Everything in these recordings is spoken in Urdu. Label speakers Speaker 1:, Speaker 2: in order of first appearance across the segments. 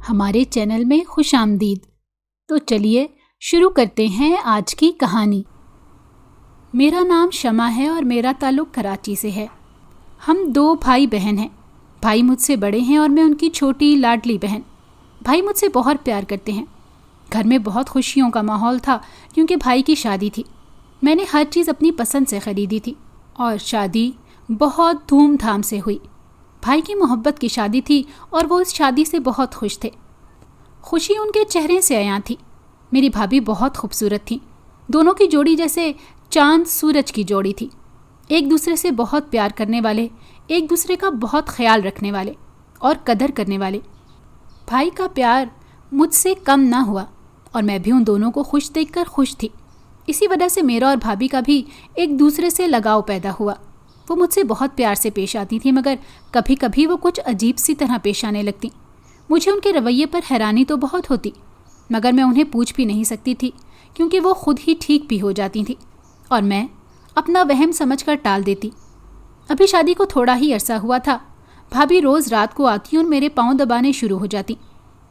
Speaker 1: ہمارے چینل میں خوش آمدید۔ تو چلیے شروع کرتے ہیں آج کی کہانی۔ میرا نام شمع ہے اور میرا تعلق کراچی سے ہے۔ ہم 2 بھائی بہن ہیں۔ بھائی مجھ سے بڑے ہیں اور میں ان کی چھوٹی لاڈلی بہن۔ بھائی مجھ سے بہت پیار کرتے ہیں۔ گھر میں بہت خوشیوں کا ماحول تھا کیونکہ بھائی کی شادی تھی۔ میں نے ہر چیز اپنی پسند سے خریدی تھی اور شادی بہت دھوم دھام سے ہوئی۔ بھائی کی محبت کی شادی تھی اور وہ اس شادی سے بہت خوش تھے۔ خوشی ان کے چہرے سے عیاں تھی۔ میری بھابھی بہت خوبصورت تھی۔ دونوں کی جوڑی جیسے چاند سورج کی جوڑی تھی۔ ایک دوسرے سے بہت پیار کرنے والے، ایک دوسرے کا بہت خیال رکھنے والے اور قدر کرنے والے۔ بھائی کا پیار مجھ سے کم نہ ہوا اور میں بھی ان دونوں کو خوش دیکھ کر خوش تھی۔ اسی وجہ سے میرا اور بھابھی کا بھی ایک دوسرے سے لگاؤ پیدا ہوا۔ وہ مجھ سے بہت پیار سے پیش آتی تھی مگر کبھی کبھی وہ کچھ عجیب سی طرح پیش آنے لگتی۔ مجھے ان کے رویے پر حیرانی تو بہت ہوتی مگر میں انہیں پوچھ بھی نہیں سکتی تھی کیونکہ وہ خود ہی ٹھیک بھی ہو جاتی تھی اور میں اپنا وہم سمجھ کر ٹال دیتی۔ ابھی شادی کو تھوڑا ہی عرصہ ہوا تھا۔ بھابھی روز رات کو آتی اور میرے پاؤں دبانے شروع ہو جاتی۔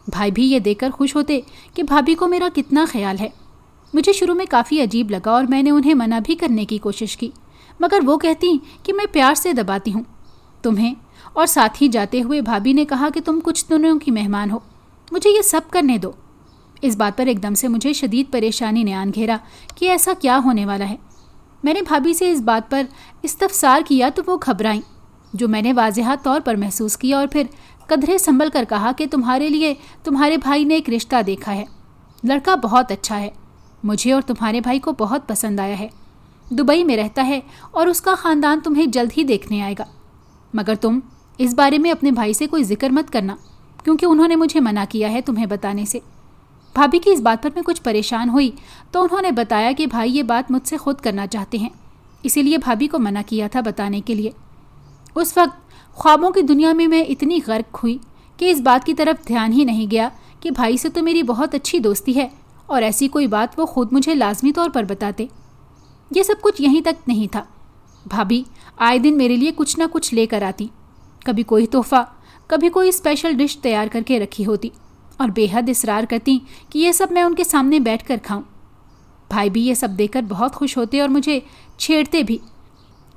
Speaker 1: بھائی بھی یہ دیکھ کر خوش ہوتے کہ بھابھی کو میرا کتنا خیال ہے۔ مجھے شروع میں کافی عجیب لگا اور میں نے انہیں منع بھی کرنے کی کوشش کی مگر وہ کہتی کہ میں پیار سے دباتی ہوں تمہیں، اور ساتھ ہی جاتے ہوئے بھابھی نے کہا کہ تم کچھ دنوں کی مہمان ہو، مجھے یہ سب کرنے دو۔ اس بات پر ایک دم سے مجھے شدید پریشانی نے آن گھیرا کہ ایسا کیا ہونے والا ہے۔ میں نے بھابھی سے اس بات پر استفسار کیا تو وہ گھبرائیں، جو میں نے واضح طور پر محسوس کیا، اور پھر قدرے سنبھل کر کہا کہ تمہارے لیے تمہارے بھائی نے ایک رشتہ دیکھا ہے، لڑکا بہت اچھا ہے، مجھے اور تمہارے بھائی کو بہت پسند آیا ہے، دبئی میں رہتا ہے اور اس کا خاندان تمہیں جلد ہی دیکھنے آئے گا، مگر تم اس بارے میں اپنے بھائی سے کوئی ذکر مت کرنا کیونکہ انہوں نے مجھے منع کیا ہے تمہیں بتانے سے۔ بھابھی کی اس بات پر میں کچھ پریشان ہوئی تو انہوں نے بتایا کہ بھائی یہ بات مجھ سے خود کرنا چاہتے ہیں، اسی لیے بھابھی کو منع کیا تھا بتانے کے لیے۔ اس وقت خوابوں کی دنیا میں اتنی غرق ہوئی کہ اس بات کی طرف دھیان ہی نہیں گیا کہ بھائی سے تو میری بہت اچھی دوستی ہے اور ایسی کوئی بات وہ خود مجھے لازمی طور پر بتاتے۔ یہ سب کچھ یہیں تک نہیں تھا۔ بھابھی آئے دن میرے لیے کچھ نہ کچھ لے کر آتی، کبھی کوئی تحفہ، کبھی کوئی اسپیشل ڈش تیار کر کے رکھی ہوتی اور بے حد اصرار کرتی کہ یہ سب میں ان کے سامنے بیٹھ کر کھاؤں۔ بھائی بھی یہ سب دیکھ کر بہت خوش ہوتے اور مجھے چھیڑتے بھی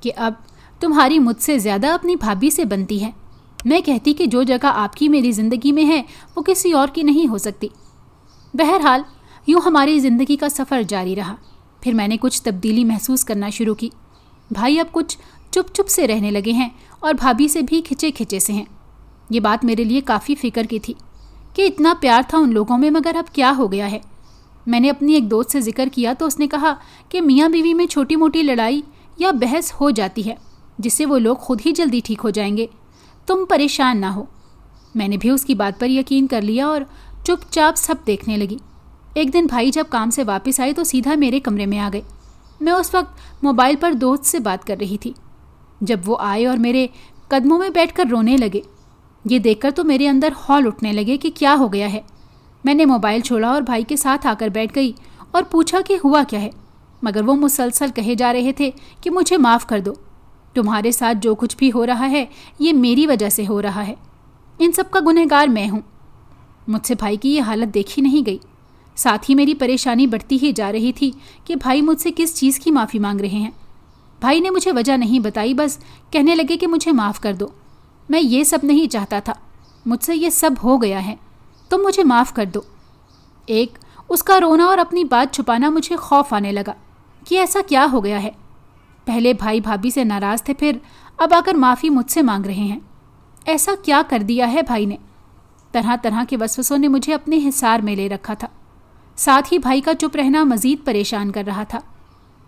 Speaker 1: کہ اب تمہاری مجھ سے زیادہ اپنی بھابھی سے بنتی ہے۔ میں کہتی کہ جو جگہ آپ کی میری زندگی میں ہے وہ کسی اور کی نہیں ہو سکتی۔ بہرحال یوں ہماری زندگی کا سفر جاری رہا۔ پھر میں نے کچھ تبدیلی محسوس کرنا شروع کی۔ بھائی اب کچھ چپ چپ سے رہنے لگے ہیں اور بھابھی سے بھی کھچے کھچے سے ہیں۔ یہ بات میرے لیے کافی فکر کی تھی کہ اتنا پیار تھا ان لوگوں میں مگر اب کیا ہو گیا ہے۔ میں نے اپنی ایک دوست سے ذکر کیا تو اس نے کہا کہ میاں بیوی میں چھوٹی موٹی لڑائی یا بحث ہو جاتی ہے جس سے وہ لوگ خود ہی جلدی ٹھیک ہو جائیں گے، تم پریشان نہ ہو۔ میں نے بھی اس کی بات پر یقین کر لیا اور چپ چاپ سب دیکھنے لگی۔ ایک دن بھائی جب کام سے واپس آئے تو سیدھا میرے کمرے میں آ گئے۔ میں اس وقت موبائل پر دوست سے بات کر رہی تھی۔ جب وہ آئے اور میرے قدموں میں بیٹھ کر رونے لگے، یہ دیکھ کر تو میرے اندر ہول اٹھنے لگے کہ کیا ہو گیا ہے۔ میں نے موبائل چھوڑا اور بھائی کے ساتھ آ کر بیٹھ گئی اور پوچھا کہ ہوا کیا ہے، مگر وہ مسلسل کہے جا رہے تھے کہ مجھے معاف کر دو، تمہارے ساتھ جو کچھ بھی ہو رہا ہے یہ میری وجہ سے ہو رہا ہے، ان سب کا گنہگار میں ہوں۔ مجھ سے بھائی کی یہ حالت دیکھی نہیں گئی۔ ساتھ ہی میری پریشانی بڑھتی ہی جا رہی تھی کہ بھائی مجھ سے کس چیز کی معافی مانگ رہے ہیں۔ بھائی نے مجھے وجہ نہیں بتائی، بس کہنے لگے کہ مجھے معاف کر دو، میں یہ سب نہیں چاہتا تھا، مجھ سے یہ سب ہو گیا ہے، تم مجھے معاف کر دو۔ اس کا رونا اور اپنی بات چھپانا مجھے خوف آنے لگا کہ ایسا کیا ہو گیا ہے۔ پہلے بھائی بھابھی سے ناراض تھے، پھر اب آ کر معافی مجھ سے مانگ رہے ہیں۔ ایسا کیا کر دیا ہے بھائی نے؟ طرح طرح کے وسوسوں نے مجھے اپنے حصار میں لے رکھا تھا۔ ساتھ ہی بھائی کا چپ رہنا مزید پریشان کر رہا تھا۔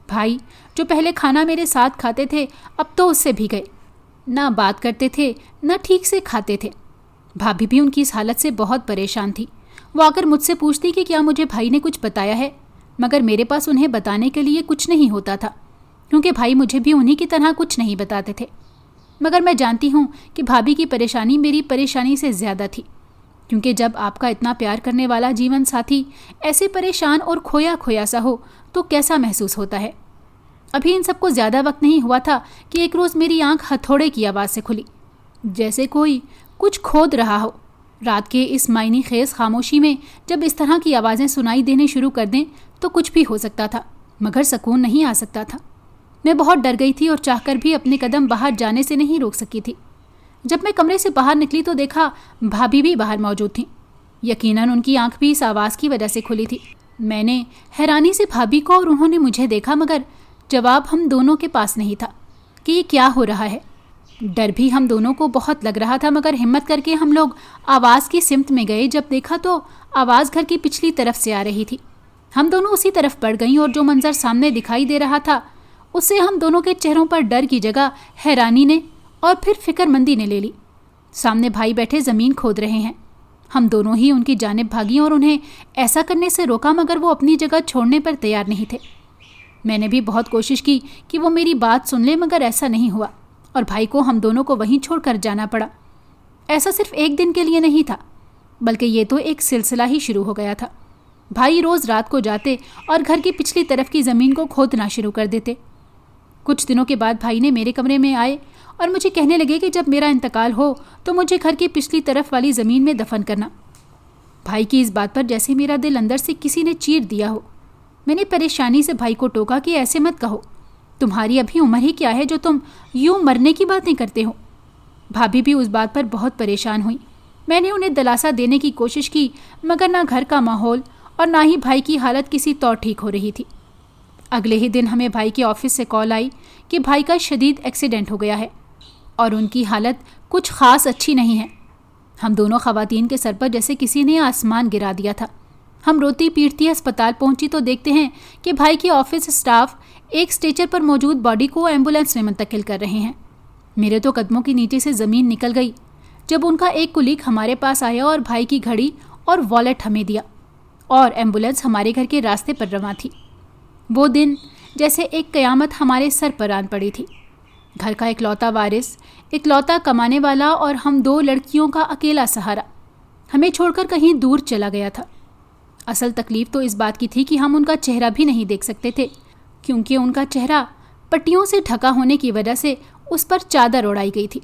Speaker 1: بھائی جو پہلے کھانا میرے ساتھ کھاتے تھے اب تو اس سے بھی گئے، نہ بات کرتے تھے نہ ٹھیک سے کھاتے تھے۔ بھابھی بھی ان کی اس حالت سے بہت پریشان تھی۔ وہ آ کر مجھ سے پوچھتی کہ کیا مجھے بھائی نے کچھ بتایا ہے، مگر میرے پاس انہیں بتانے کے لیے کچھ نہیں ہوتا تھا کیونکہ بھائی مجھے بھی انہی کی طرح کچھ نہیں بتاتے تھے۔ مگر میں جانتی ہوں کہ بھابھی کی پریشانی میری پریشانی سے زیادہ تھی، کیونکہ جب آپ کا اتنا پیار کرنے والا جیون ساتھی ایسے پریشان اور کھویا کھویا سا ہو تو کیسا محسوس ہوتا ہے۔ ابھی ان سب کو زیادہ وقت نہیں ہوا تھا کہ ایک روز میری آنکھ ہتھوڑے کی آواز سے کھلی، جیسے کوئی کچھ کھود رہا ہو۔ رات کے اس معنی خیز خاموشی میں جب اس طرح کی آوازیں سنائی دینے شروع کر دیں تو کچھ بھی ہو سکتا تھا، مگر سکون نہیں آ سکتا تھا۔ میں بہت ڈر گئی تھی اور چاہ کر بھی اپنے قدم باہر جانے سے نہیں روک سکی تھی۔ جب میں کمرے سے باہر نکلی تو دیکھا بھابھی بھی باہر موجود تھیں۔ یقیناً ان کی آنکھ بھی اس آواز کی وجہ سے کھلی تھی۔ میں نے حیرانی سے بھابھی کو اور انہوں نے مجھے دیکھا، مگر جواب ہم دونوں کے پاس نہیں تھا کہ یہ کیا ہو رہا ہے۔ ڈر بھی ہم دونوں کو بہت لگ رہا تھا، مگر ہمت کر کے ہم لوگ آواز کی سمت میں گئے۔ جب دیکھا تو آواز گھر کی پچھلی طرف سے آ رہی تھی۔ ہم دونوں اسی طرف بڑھ گئیں اور جو منظر سامنے دکھائی دے رہا تھا اس سے ہم دونوں کے چہروں پر ڈر کی جگہ حیرانی نے اور پھر فکر مندی نے لے لی۔ سامنے بھائی بیٹھے زمین کھود رہے ہیں۔ ہم دونوں ہی ان کی جانب بھاگیں اور انہیں ایسا کرنے سے روکا، مگر وہ اپنی جگہ چھوڑنے پر تیار نہیں تھے۔ میں نے بھی بہت کوشش کی کہ وہ میری بات سن لیں، مگر ایسا نہیں ہوا اور بھائی کو ہم دونوں کو وہیں چھوڑ کر جانا پڑا۔ ایسا صرف ایک دن کے لیے نہیں تھا، بلکہ یہ تو ایک سلسلہ ہی شروع ہو گیا تھا۔ بھائی روز رات کو جاتے اور گھر کی پچھلی طرف کی زمین کو کھودنا شروع کر دیتے۔ کچھ دنوں کے بعد بھائی نے میرے کمرے میں آئے اور مجھے کہنے لگے کہ جب میرا انتقال ہو تو مجھے گھر کی پچھلی طرف والی زمین میں دفن کرنا۔ بھائی کی اس بات پر جیسے میرا دل اندر سے کسی نے چیر دیا ہو۔ میں نے پریشانی سے بھائی کو ٹوکا کہ ایسے مت کہو، تمہاری ابھی عمر ہی کیا ہے جو تم یوں مرنے کی باتیں کرتے ہو۔ بھابھی بھی اس بات پر بہت پریشان ہوئی۔ میں نے انہیں دلاسا دینے کی کوشش کی، مگر نہ گھر کا ماحول اور نہ ہی بھائی کی حالت کسی طور ٹھیک ہو رہی تھی۔ اگلے ہی دن ہمیں بھائی کے آفس سے کال آئی کہ بھائی کا شدید ایکسیڈنٹ ہو گیا ہے اور ان کی حالت کچھ خاص اچھی نہیں ہے۔ ہم دونوں خواتین کے سر پر جیسے کسی نے آسمان گرا دیا تھا۔ ہم روتی پیٹتی اسپتال پہنچی تو دیکھتے ہیں کہ بھائی کے آفس اسٹاف ایک اسٹریچر پر موجود باڈی کو ایمبولینس میں منتقل کر رہے ہیں۔ میرے تو قدموں کے نیچے سے زمین نکل گئی جب ان کا ایک کلیگ ہمارے پاس آیا اور بھائی کی گھڑی اور والیٹ ہمیں دیا اور ایمبولینس ہمارے گھر کے راستے پر رواں تھی۔ وہ دن جیسے ایک قیامت ہمارے سر پر آن پڑی تھی۔ گھر کا اکلوتا وارث، اکلوتا کمانے والا اور ہم دو لڑکیوں کا اکیلا سہارا ہمیں چھوڑ کر کہیں دور چلا گیا تھا۔ اصل تکلیف تو اس بات کی تھی کہ ہم ان کا چہرہ بھی نہیں دیکھ سکتے تھے، کیونکہ ان کا چہرہ پٹیوں سے ڈھکا ہونے کی وجہ سے اس پر چادر اڑائی گئی تھی،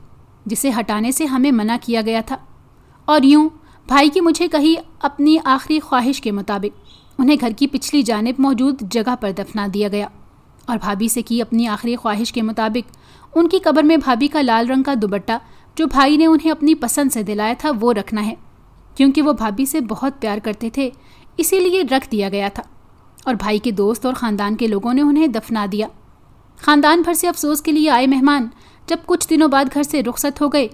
Speaker 1: جسے ہٹانے سے ہمیں منع کیا گیا تھا۔ اور یوں بھائی کی مجھے کہی اپنی آخری خواہش کے مطابق انہیں گھر کی پچھلی جانب موجود جگہ پر دفنا دیا گیا، اور بھابھی سے کی اپنی آخری خواہش کے مطابق ان کی قبر میں بھابھی کا لال رنگ کا دوپٹہ جو بھائی نے انہیں اپنی پسند سے دلایا تھا وہ رکھنا ہے، کیونکہ وہ بھابھی سے بہت پیار کرتے تھے، اسی لیے رکھ دیا گیا تھا۔ اور بھائی کے دوست اور خاندان کے لوگوں نے انہیں دفنا دیا۔ خاندان بھر سے افسوس کے لیے آئے مہمان جب کچھ دنوں بعد گھر سے رخصت ہو گئے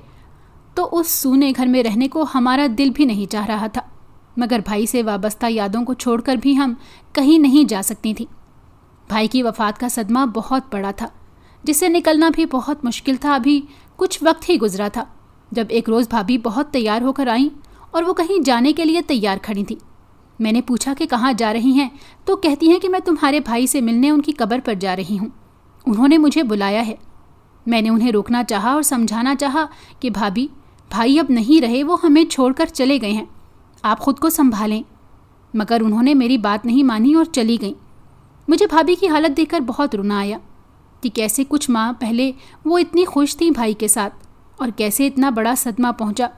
Speaker 1: تو اس سونے گھر میں رہنے کو ہمارا دل بھی نہیں چاہ رہا تھا، مگر بھائی سے وابستہ یادوں کو چھوڑ کر بھی ہم کہیں نہیں جا سکتی تھیں۔ بھائی کی وفات کا صدمہ بہت بڑا تھا، جس سے نکلنا بھی بہت مشکل تھا۔ ابھی کچھ وقت ہی گزرا تھا جب ایک روز بھابھی بہت تیار ہو کر آئیں اور وہ کہیں جانے کے لیے تیار کھڑی تھیں۔ میں نے پوچھا کہ کہاں جا رہی ہیں تو کہتی ہیں کہ میں تمہارے بھائی سے ملنے ان کی قبر پر جا رہی ہوں، انہوں نے مجھے بلایا ہے۔ میں نے انہیں روکنا چاہا اور سمجھانا چاہا کہ بھائی اب نہیں رہے، وہ ہمیں چھوڑ کر چلے گئے ہیں، آپ خود کو سنبھالیں، مگر انہوں نے میری بات نہیں مانی اور چلی گئیں۔ مجھے بھابھی کی حالت دیکھ کر بہت رونا آیا کہ کیسے کچھ ماہ پہلے وہ اتنی خوش تھیں بھائی کے ساتھ، اور کیسے اتنا بڑا صدمہ پہنچا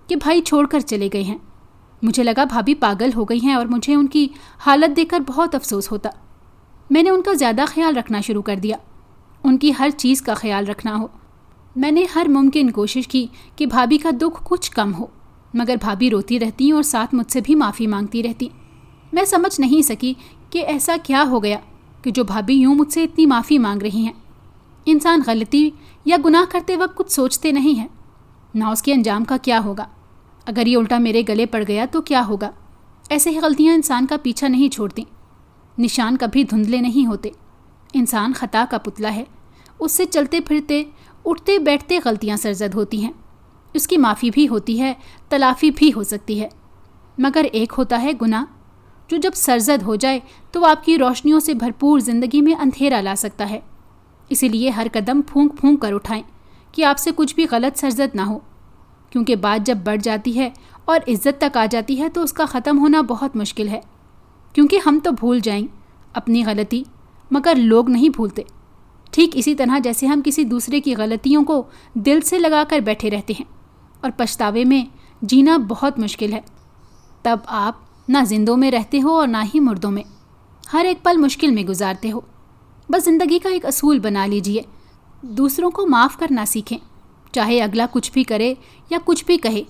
Speaker 1: کہ بھائی چھوڑ کر چلے گئے ہیں۔ مجھے لگا بھابھی پاگل ہو گئی ہیں اور مجھے ان کی حالت دیکھ کر بہت افسوس ہوتا۔ میں نے ان کا زیادہ خیال رکھنا شروع کر دیا، ان کی ہر چیز کا خیال رکھنا ہو۔ میں نے ہر ممکن کوشش کی کہ بھابھی کا دکھ کچھ کم ہو، مگر بھابھی روتی رہتی اور ساتھ مجھ سے بھی معافی مانگتی رہتی۔ میں سمجھ نہیں سکی کہ ایسا کیا ہو گیا کہ جو بھابھی یوں مجھ سے اتنی معافی مانگ رہی ہیں۔ انسان غلطی یا گناہ کرتے وقت کچھ سوچتے نہیں ہیں، نہ اس کے انجام کا کیا ہوگا، اگر یہ الٹا میرے گلے پڑ گیا تو کیا ہوگا۔ ایسے ہی غلطیاں انسان کا پیچھا نہیں چھوڑتی، نشان کبھی دھندلے نہیں ہوتے۔ انسان خطا کا پتلا ہے، اس سے چلتے پھرتے اٹھتے بیٹھتے غلطیاں سرزد ہوتی ہیں، اس کی معافی بھی ہوتی ہے، تلافی بھی ہو سکتی ہے، مگر ایک ہوتا ہے گناہ جو جب سرزد ہو جائے تو آپ کی روشنیوں سے بھرپور زندگی میں اندھیرا لا سکتا ہے۔ اسی لیے ہر قدم پھونک پھونک کر اٹھائیں کہ آپ سے کچھ بھی غلط سرزد نہ ہو، کیونکہ بات جب بڑھ جاتی ہے اور عزت تک آ جاتی ہے تو اس کا ختم ہونا بہت مشکل ہے، کیونکہ ہم تو بھول جائیں اپنی غلطی، مگر لوگ نہیں بھولتے۔ ٹھیک اسی طرح جیسے ہم کسی دوسرے کی غلطیوں کو دل سے لگا کر بیٹھے رہتے ہیں اور پچھتاوے میں جینا بہت مشکل ہے۔ تب آپ نہ زندوں میں رہتے ہو اور نہ ہی مردوں میں، ہر ایک پل مشکل میں گزارتے ہو۔ بس زندگی کا ایک اصول بنا لیجئے، دوسروں کو معاف کرنا سیکھیں، چاہے اگلا کچھ بھی کرے یا کچھ بھی کہے،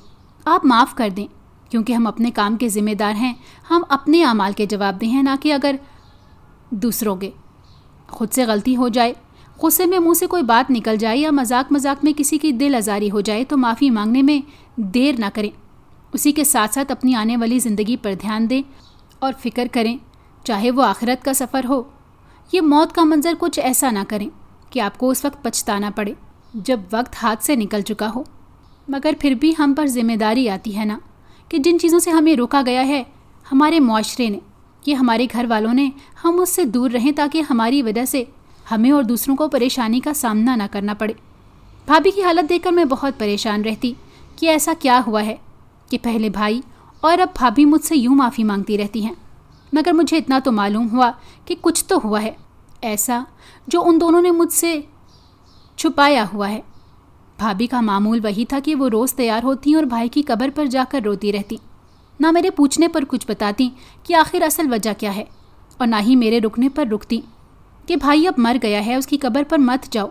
Speaker 1: آپ معاف کر دیں، کیونکہ ہم اپنے کام کے ذمہ دار ہیں، ہم اپنے اعمال کے جواب دہ ہیں، نہ کہ اگر دوسروں کے۔ خود سے غلطی ہو جائے، غصے میں منہ سے کوئی بات نکل جائے یا مذاق میں کسی کی دل آزاری ہو جائے تو معافی مانگنے میں دیر نہ کریں، اسی کے ساتھ ساتھ اپنی آنے والی زندگی پر دھیان دیں اور فکر کریں، چاہے وہ آخرت کا سفر ہو۔ یہ موت کا منظر کچھ ایسا نہ کریں کہ آپ کو اس وقت پچھتانا پڑے جب وقت ہاتھ سے نکل چکا ہو۔ مگر پھر بھی ہم پر ذمہ داری آتی ہے نا کہ جن چیزوں سے ہمیں روکا گیا ہے، ہمارے معاشرے نے، یہ ہمارے گھر والوں نے، ہم اس سے دور رہیں تاکہ ہماری وجہ سے ہمیں اور دوسروں کو پریشانی کا سامنا نہ کرنا پڑے۔ بھابھی کی حالت دیکھ کر میں بہت پریشان رہتی کہ ایسا کیا ہوا ہے کہ پہلے بھائی اور اب بھابھی مجھ سے یوں معافی مانگتی رہتی ہیں۔ مگر مجھے اتنا تو معلوم ہوا کہ کچھ تو ہوا ہے ایسا جو ان دونوں نے مجھ سے چھپایا ہوا ہے۔ بھابھی کا معمول وہی تھا کہ وہ روز تیار ہوتی اور بھائی کی قبر پر جا کر روتی رہتی، نہ میرے پوچھنے پر کچھ بتاتی کہ آخر اصل وجہ کیا ہے، اور نہ ہی میرے رکنے پر رکتی کہ بھائی اب مر گیا ہے، اس کی قبر پر مت جاؤ۔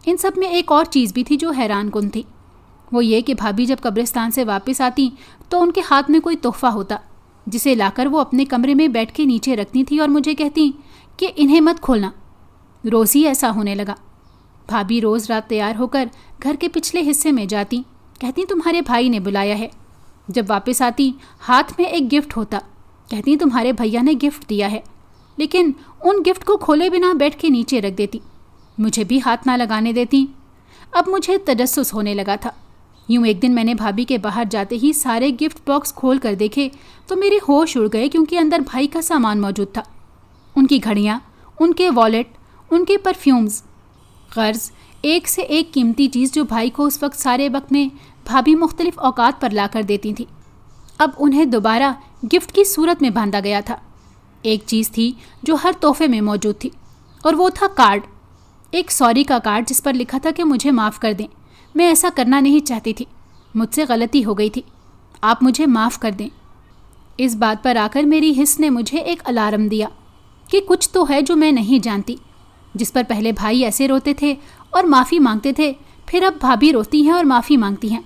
Speaker 1: ان سب میں ایک اور چیز بھی تھی جو حیران کن تھی، وہ یہ کہ بھابھی جب قبرستان سے واپس آتی تو ان کے ہاتھ میں کوئی تحفہ ہوتا، جسے لا کر وہ اپنے کمرے میں بیٹھ کے نیچے رکھتی تھی اور مجھے کہتی کہ انہیں مت کھولنا۔ روز ہی ایسا ہونے لگا۔ بھابھی روز رات تیار ہو کر گھر کے پچھلے حصے میں جاتی، کہتی تمہارے بھائی نے بلایا ہے۔ جب واپس آتی ہاتھ میں ایک گفٹ ہوتا، کہتی تمہارے بھیا نے گفٹ دیا ہے، لیکن ان گفٹ کو کھولے بنا بیٹھ کے نیچے رکھ دیتی، مجھے بھی ہاتھ نہ لگانے دیتی۔ اب مجھے تجسس ہونے لگا تھا۔ یوں ایک دن میں نے بھابھی کے باہر جاتے ہی سارے گفٹ باکس کھول کر دیکھے تو میرے ہوش اڑ گئے، کیونکہ اندر بھائی کا سامان موجود تھا، ان کی گھڑیاں، ان کے والیٹ، ان کے پرفیومز، غرض ایک سے ایک قیمتی چیز جو بھائی کو اس وقت سارے وقت میں بھابھی مختلف اوقات پر لا کر دیتی تھی، اب انہیں دوبارہ گفٹ کی صورت میں باندھا گیا تھا۔ ایک چیز تھی جو ہر تحفے میں موجود تھی، اور وہ تھا کارڈ، ایک سوری کا کارڈ جس پر لکھا تھا کہ مجھے معاف کر دیں، میں ایسا کرنا نہیں چاہتی تھی، مجھ سے غلطی ہو گئی تھی، آپ مجھے معاف کر دیں۔ اس بات پر آ کر میری حس نے مجھے ایک الارم دیا کہ کچھ تو ہے جو میں نہیں جانتی، جس پر پہلے بھائی ایسے روتے تھے اور معافی مانگتے تھے، پھر اب بھابھی روتی ہیں اور معافی مانگتی ہیں۔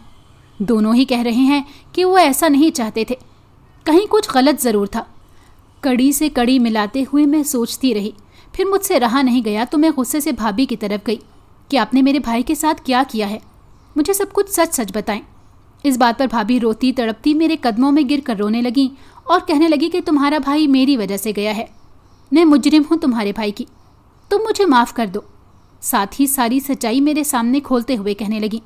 Speaker 1: دونوں ہی کہہ رہے ہیں کہ وہ ایسا نہیں چاہتے تھے، کہیں کچھ غلط ضرور تھا۔ کڑی سے کڑی ملاتے ہوئے میں سوچتی رہی، پھر مجھ سے رہا نہیں گیا تو میں غصے سے بھابھی کی طرف گئی کہ آپ نے میرے بھائی کے ساتھ کیا کیا ہے، مجھے سب کچھ سچ سچ بتائیں۔ اس بات پر بھابھی روتی تڑپتی میرے قدموں میں گر کر رونے لگی اور کہنے لگی کہ تمہارا بھائی میری وجہ سے گیا ہے، میں مجرم ہوں تمہارے بھائی کی، تم مجھے معاف کر دو۔ ساتھ ہی ساری سچائی میرے سامنے کھولتے ہوئے کہنے لگی،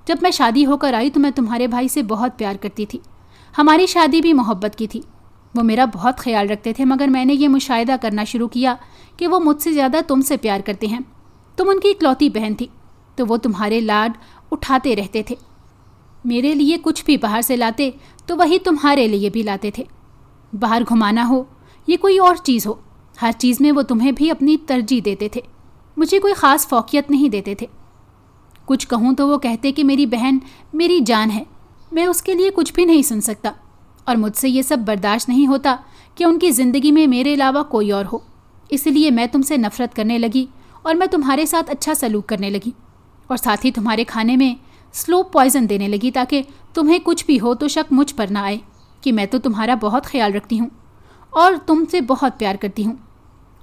Speaker 1: جب میں شادی ہو کر آئی تو میں تمہارے بھائی سے بہت پیار کرتی تھی، ہماری شادی بھی محبت کی تھی، وہ میرا بہت خیال رکھتے تھے، مگر میں نے یہ مشاہدہ کرنا شروع کیا کہ وہ مجھ سے زیادہ تم سے پیار کرتے ہیں، تم ان کی اکلوتی بہن تھی، تو وہ تمہارے لاڈ اٹھاتے رہتے تھے، میرے لیے کچھ بھی باہر سے لاتے تو وہی تمہارے لیے بھی لاتے تھے، باہر گھمانا ہو یہ کوئی اور چیز ہو، ہر چیز میں وہ تمہیں بھی اپنی ترجیح دیتے تھے، مجھے کوئی خاص فوقیت نہیں دیتے تھے۔ کچھ کہوں تو وہ کہتے کہ میری بہن میری جان ہے، میں اس کے لیے کچھ بھی نہیں سن سکتا، اور مجھ سے یہ سب برداشت نہیں ہوتا کہ ان کی زندگی میں میرے علاوہ کوئی اور ہو، اس لیے میں تم سے نفرت کرنے لگی اور میں تمہارے ساتھ اچھا سلوک کرنے لگی، اور ساتھ ہی تمہارے کھانے میں سلو پوائزن دینے لگی تاکہ تمہیں کچھ بھی ہو تو شک مجھ پر نہ آئے کہ میں تو تمہارا بہت خیال رکھتی ہوں اور تم سے بہت پیار کرتی ہوں۔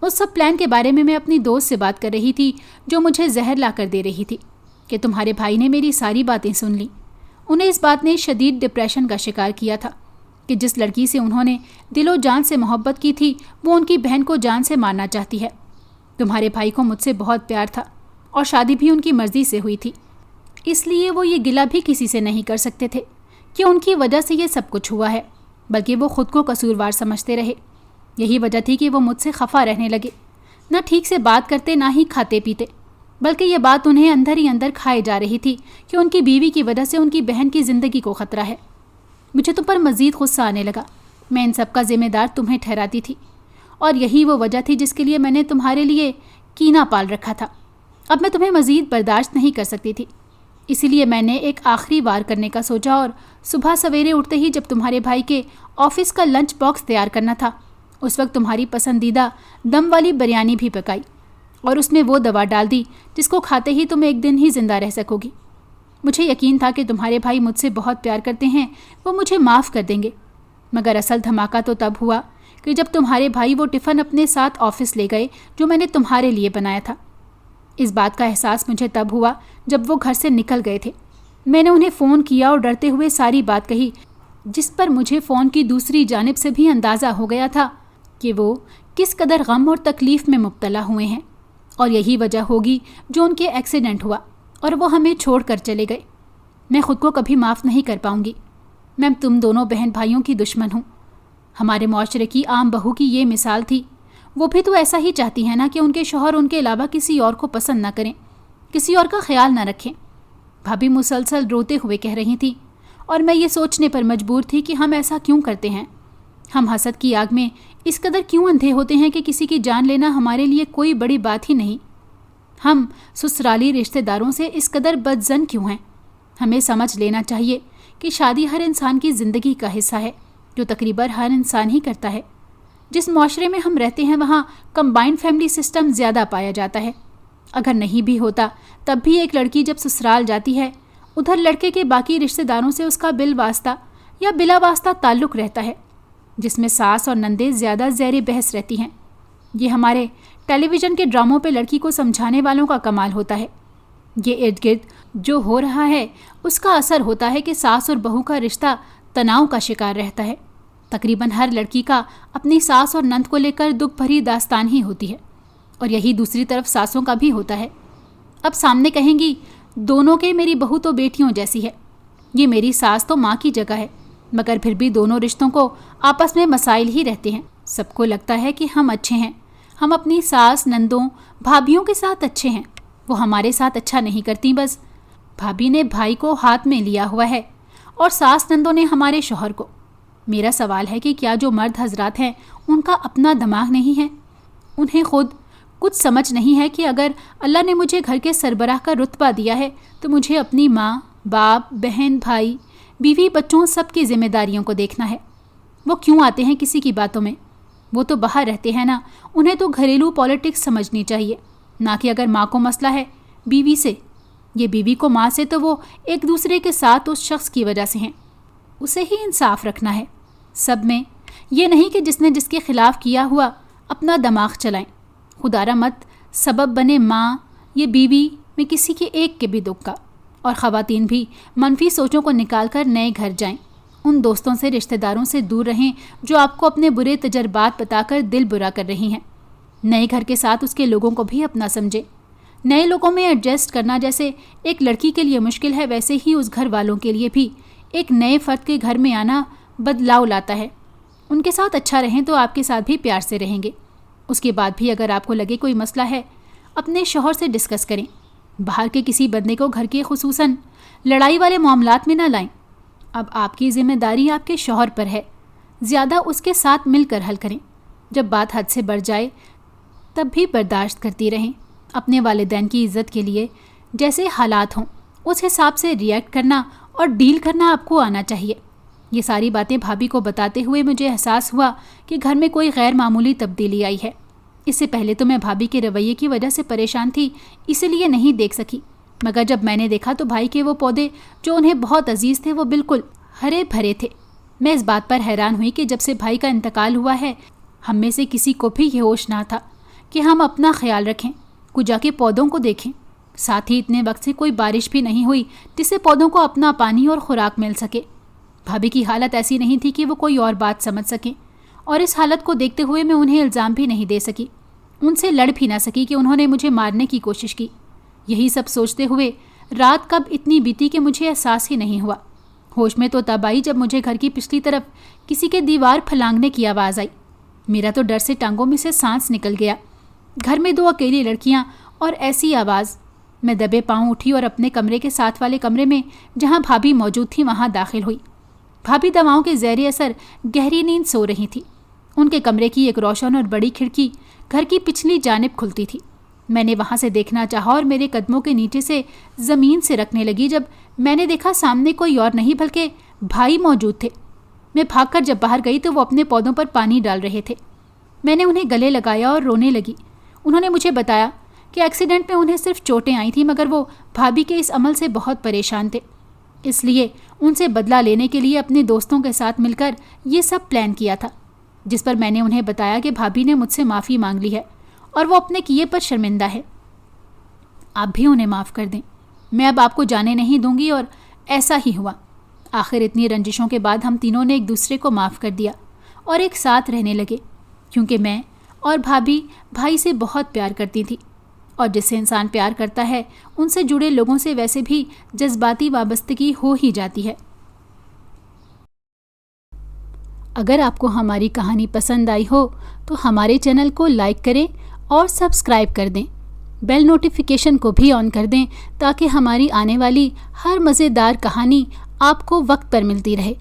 Speaker 1: اس سب پلان کے بارے میں اپنی دوست سے بات کر رہی تھی جو مجھے زہر لا کر دے رہی تھی کہ تمہارے بھائی نے میری ساری باتیں سن لیں، انہیں اس بات نے شدید ڈپریشن کا شکار کیا تھا کہ جس لڑکی سے انہوں نے دل و جان سے محبت کی تھی وہ ان کی بہن کو جان سے مارنا چاہتی ہے۔ تمہارے بھائی کو مجھ سے بہت پیار تھا اور شادی بھی ان کی مرضی سے ہوئی تھی، اس لیے وہ یہ گلہ بھی کسی سے نہیں کر سکتے تھے کہ ان کی وجہ سے یہ سب کچھ ہوا ہے، بلکہ وہ خود کو قصوروار سمجھتے رہے۔ یہی وجہ تھی کہ وہ مجھ سے خفا رہنے لگے، نہ ٹھیک سے بات کرتے نہ ہی کھاتے پیتے، بلکہ یہ بات انہیں اندر ہی اندر کھائے جا رہی تھی کہ ان کی بیوی کی وجہ سے ان کی بہن کی زندگی کو خطرہ ہے۔ مجھے تم پر مزید غصہ آنے لگا، میں ان سب کا ذمہ دار تمہیں ٹھہراتی تھی، اور یہی وہ وجہ تھی جس کے لیے میں نے تمہارے لیے کینہ پال رکھا تھا۔ اب میں تمہیں مزید برداشت نہیں کر سکتی تھی، اسی لیے میں نے ایک آخری وار کرنے کا سوچا اور صبح سویرے اٹھتے ہی جب تمہارے بھائی کے آفس کا لنچ باکس تیار کرنا تھا، اس وقت تمہاری پسندیدہ دم والی بریانی بھی پکائی اور اس میں وہ دوا ڈال دی جس کو کھاتے ہی تم ایک دن ہی زندہ رہ سکو گی۔ مجھے یقین تھا کہ تمہارے بھائی مجھ سے بہت پیار کرتے ہیں، وہ مجھے معاف کر دیں گے، مگر اصل دھماکہ تو تب ہوا کہ جب تمہارے بھائی وہ ٹفن اپنے ساتھ آفس لے گئے جو میں نے تمہارے لیے بنایا تھا۔ اس بات کا احساس مجھے تب ہوا جب وہ گھر سے نکل گئے تھے۔ میں نے انہیں فون کیا اور ڈرتے ہوئے ساری بات کہی، جس پر مجھے فون کی دوسری جانب سے بھی اندازہ ہو گیا تھا کہ وہ کس قدر غم اور تکلیف میں مبتلا ہوئے ہیں، اور یہی وجہ ہوگی جو ان کے ایکسیڈنٹ ہوا اور وہ ہمیں چھوڑ کر چلے گئے۔ میں خود کو کبھی معاف نہیں کر پاؤں گی۔ میں تم دونوں بہن بھائیوں کی دشمن ہوں۔ ہمارے معاشرے کی عام بہو کی یہ مثال تھی۔ وہ بھی تو ایسا ہی چاہتی ہے نا کہ ان کے شوہر ان کے علاوہ کسی اور کو پسند نہ کریں، کسی اور کا خیال نہ رکھیں۔ بھابھی مسلسل روتے ہوئے کہہ رہی تھی، اور میں یہ سوچنے پر مجبور تھی کہ ہم ایسا کیوں کرتے ہیں؟ ہم حسد کی آگ میں اس قدر کیوں اندھے ہوتے ہیں کہ کسی کی جان لینا ہمارے لیے کوئی بڑی بات ہی نہیں؟ ہم سسرالی رشتہ داروں سے اس قدر بدظن کیوں ہیں؟ ہمیں سمجھ لینا چاہیے کہ شادی ہر انسان کی زندگی کا حصہ ہے، جو تقریباً ہر انسان ہی کرتا ہے۔ جس معاشرے میں ہم رہتے ہیں وہاں کمبائنڈ فیملی سسٹم زیادہ پایا جاتا ہے۔ اگر نہیں بھی ہوتا تب بھی ایک لڑکی جب سسرال جاتی ہے، ادھر لڑکے کے باقی رشتہ داروں سے اس کا بالواسطہ یا بلا واسطہ تعلق رہتا ہے، جس میں ساس اور نندیں زیادہ زیر بحث رہتی ہیں۔ یہ ہمارے ٹیلی ویژن کے ڈراموں پہ لڑکی کو سمجھانے والوں کا کمال ہوتا ہے۔ یہ ارد گرد جو ہو رہا ہے اس کا اثر ہوتا ہے کہ ساس اور بہو کا رشتہ تناؤ کا شکار رہتا ہے۔ تقریباً ہر لڑکی کا اپنی ساس اور نند کو لے کر دکھ بھری داستان ہی ہوتی ہے، اور یہی دوسری طرف ساسوں کا بھی ہوتا ہے۔ اب سامنے کہیں گی دونوں کے میری بہو تو بیٹیوں جیسی ہے، یہ میری ساس تو ماں کی جگہ ہے، مگر پھر بھی دونوں رشتوں کو آپس میں مسائل ہی رہتے ہیں۔ سب کو لگتا ہے کہ ہم اچھے ہیں، ہم اپنی ساس نندوں بھابھیوں کے ساتھ اچھے ہیں، وہ ہمارے ساتھ اچھا نہیں کرتی۔ بس بھابھی نے بھائی کو ہاتھ میں لیا ہوا ہے اور ساس نندوں نے ہمارے شوہر کو۔ میرا سوال ہے کہ کیا جو مرد حضرات ہیں ان کا اپنا دماغ نہیں ہے؟ انہیں خود کچھ سمجھ نہیں ہے کہ اگر اللہ نے مجھے گھر کے سربراہ کا رتبہ دیا ہے تو مجھے اپنی ماں، باپ، بہن، بھائی، بیوی، بچوں سب کی ذمہ داریوں کو دیکھنا ہے۔ وہ کیوں آتے ہیں کسی کی باتوں میں؟ وہ تو باہر رہتے ہیں نا، انہیں تو گھریلو پالیٹکس سمجھنی چاہیے، نہ کہ اگر ماں کو مسئلہ ہے بیوی سے، یہ بیوی کو ماں سے، تو وہ ایک دوسرے کے ساتھ اس شخص کی وجہ سے ہیں۔ اسے ہی انصاف رکھنا ہے سب میں، یہ نہیں کہ جس نے جس کے خلاف کیا ہوا اپنا دماغ چلائیں۔ خدا را مت سبب بنے ماں یہ بیوی میں کسی کے ایک کے بھی دکھ کا، اور خواتین بھی منفی سوچوں کو نکال کر نئے گھر جائیں، ان دوستوں سے، رشتہ داروں سے دور رہیں جو آپ کو اپنے برے تجربات بتا کر دل برا کر رہی ہیں۔ نئے گھر کے ساتھ اس کے لوگوں کو بھی اپنا سمجھے۔ نئے لوگوں میں ایڈجسٹ کرنا جیسے ایک لڑکی کے لیے مشکل ہے، ویسے ہی اس گھر والوں کے لیے بھی ایک نئے فرد کے گھر میں آنا بدلاؤ لاتا ہے۔ ان کے ساتھ اچھا رہیں تو آپ کے ساتھ بھی پیار سے رہیں گے۔ اس کے بعد بھی اگر آپ کو لگے کوئی مسئلہ ہے، اپنے شوہر سے ڈسکس کریں۔ باہر کے کسی بندے کو گھر کے خصوصاً لڑائی والے معاملات میں نہ لائیں۔ اب آپ کی ذمہ داری آپ کے شوہر پر ہے، زیادہ اس کے ساتھ مل کر حل کریں۔ جب بات حد سے بڑھ جائے تب بھی برداشت کرتی رہیں۔ اپنے والدین کی عزت کے لیے جیسے حالات ہوں اس حساب سے ریئیکٹ کرنا اور ڈیل کرنا آپ کو آنا چاہیے۔ یہ ساری باتیں بھابھی کو بتاتے ہوئے مجھے احساس ہوا کہ گھر میں کوئی غیر معمولی تبدیلی آئی ہے۔ اس سے پہلے تو میں بھابھی کے رویے کی وجہ سے پریشان تھی، اسی لیے نہیں دیکھ سکی، مگر جب میں نے دیکھا تو بھائی کے وہ پودے جو انہیں بہت عزیز تھے وہ بالکل ہرے بھرے تھے۔ میں اس بات پر حیران ہوئی کہ جب سے بھائی کا انتقال ہوا ہے ہم میں سے کسی کو بھی یہ ہوش نہ تھا کہ ہم اپنا خیال رکھیں، کچھ جا کے پودوں کو دیکھیں۔ ساتھ ہی اتنے وقت سے کوئی بارش بھی نہیں ہوئی جس سے پودوں کو اپنا پانی اور خوراک مل سکے۔ بھابھی کی حالت ایسی نہیں تھی کہ وہ کوئی اور بات سمجھ سکیں، اور اس حالت کو دیکھتے ہوئے میں انہیں الزام بھی نہیں دے سکی، ان سے لڑ بھی نہ سکی کہ انہوں نے مجھے مارنے کی کوشش کی۔ یہی سب سوچتے ہوئے رات کب اتنی بیتی کہ مجھے احساس ہی نہیں ہوا۔ ہوش میں تو تب آئی جب مجھے گھر کی پچھلی طرف کسی کے دیوار پھلانگنے کی آواز آئی۔ میرا تو ڈر سے ٹانگوں میں سے سانس نکل گیا۔ گھر میں 2 اکیلی لڑکیاں اور ایسی آواز۔ میں دبے پاؤں اٹھی اور اپنے کمرے کے ساتھ والے کمرے میں جہاں بھابھی موجود تھی وہاں داخل ہوئی۔ بھابھی دواؤں کے زیر اثر گہری نیند سو رہی تھی۔ ان کے کمرے کی ایک روشن اور بڑی کھڑکی گھر کی پچھلی جانب کھلتی تھی۔ میں نے وہاں سے دیکھنا چاہا اور میرے قدموں کے نیچے سے زمین سے رکھنے لگی جب میں نے دیکھا سامنے کوئی اور نہیں بلکہ بھائی موجود تھے۔ میں بھاگ کر جب باہر گئی تو وہ اپنے پودوں پر پانی ڈال رہے تھے۔ میں نے انہیں گلے لگایا اور رونے لگی۔ انہوں نے مجھے بتایا کہ ایکسیڈنٹ میں انہیں صرف چوٹیں آئی تھیں، مگر وہ بھابھی کے اس عمل سے بہت پریشان تھے، اس لیے ان سے بدلہ لینے کے لیے اپنے دوستوں کے ساتھ مل کر یہ سب پلان کیا تھا، جس پر میں نے انہیں بتایا کہ بھابھی نے مجھ سے معافی مانگ لی ہے اور وہ اپنے کیے پر شرمندہ ہے۔ آپ بھی انہیں معاف کر دیں، میں اب آپ کو جانے نہیں دوں گی۔ اور ایسا ہی ہوا۔ آخر اتنی رنجشوں کے بعد ہم تینوں نے ایک دوسرے کو معاف کر دیا اور ایک ساتھ رہنے لگے، کیونکہ میں اور بھابھی بھائی سے بہت پیار کرتی تھی، اور جس سے انسان پیار کرتا ہے ان سے جڑے لوگوں سے ویسے بھی جذباتی وابستگی ہو ہی جاتی ہے۔ اگر آپ کو ہماری کہانی پسند آئی ہو تو ہمارے چینل کو لائک کریں اور سبسکرائب کر دیں، بیل نوٹیفیکیشن کو بھی آن کر دیں تاکہ ہماری آنے والی ہر مزیدار کہانی آپ کو وقت پر ملتی رہے۔